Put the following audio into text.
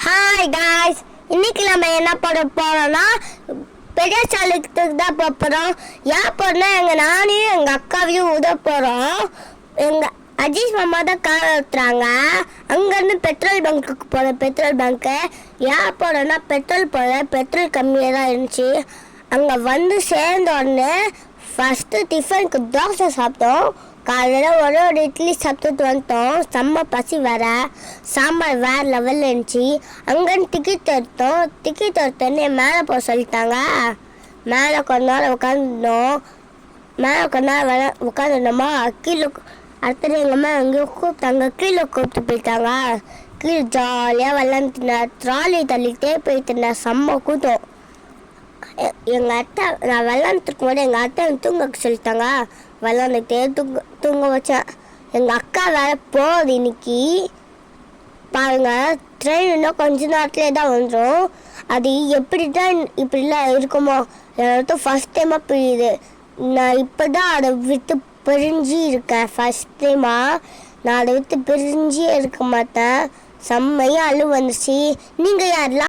Hi guys, இன்னைக்கு நம்ம என்ன பண்ண போறோம்னா பெரிய சாலைக்கு தான் போகிறோம். ஏன் போறோம்னா நானையும் எங்கள் அக்காவையும் உத போகிறோம். எங்கள் அஜீஷ் மாமா தான் கார் ஓட்டுறாங்க. அங்கேருந்து பெட்ரோல் பங்க்குக்கு போகிறோம். பெட்ரோல் பங்க்கு ஏன் போகிறோன்னா பெட்ரோல் கம்மியாக தான் இருந்துச்சு. அங்கே வந்து சேர்ந்த உடனே ஃபஸ்ட்டு டிஃபனுக்கு தோசை சாப்பிட்டோம். காலையில் ஒரு இட்லி சாப்பிட்டுட்டு வந்துட்டோம். செம்ம பசி வேறு. சாம்பார் வேறு லெவலில் இருந்துச்சு. அங்கேருந்து டிக்கெட் எடுத்தோன்னே மேலே போக சொல்லிட்டாங்க. மேலே கொஞ்ச நேரம் உட்காந்துருந்தோமா. கீழே அடுத்தது எங்கள் அம்மா எங்கேயோ கூப்பிட்டாங்க. கீழே கூப்பிட்டு போயிட்டாங்க. கீழே ஜாலியாக விளாண்டுனேன். ட்ராலி தள்ளிக்கிட்டே போயிட்டுருந்தேன். செம்ம கூட்டம். எங்கள் அத்தை நான் விளாண்டுருக்கும் போது எங்கள் அத்தை தூங்க சொல்லிட்டாங்க. விளாண்டுக்கிட்டே தூங்க வச்சேன். எங்கள் அக்கா வேறு போகுது இன்னைக்கு. பாருங்கள், ட்ரெயின் இன்னும் கொஞ்ச நேரத்துலேயே தான் வந்துடும். அது எப்படி தான் இப்படிலாம் இருக்குமோ எனக்கு ஃபஸ்ட் டைமாக புரியுது. நான் இப்போ தான் அதை விட்டு பிரிஞ்சு இருக்கேன். ஃபஸ்ட் டைமாக நான் அதை விட்டு பிரிஞ்சே இருக்க மாட்டேன். செம்மையாக அழுவு வந்துச்சு. நீங்கள் யாரெல்லாம்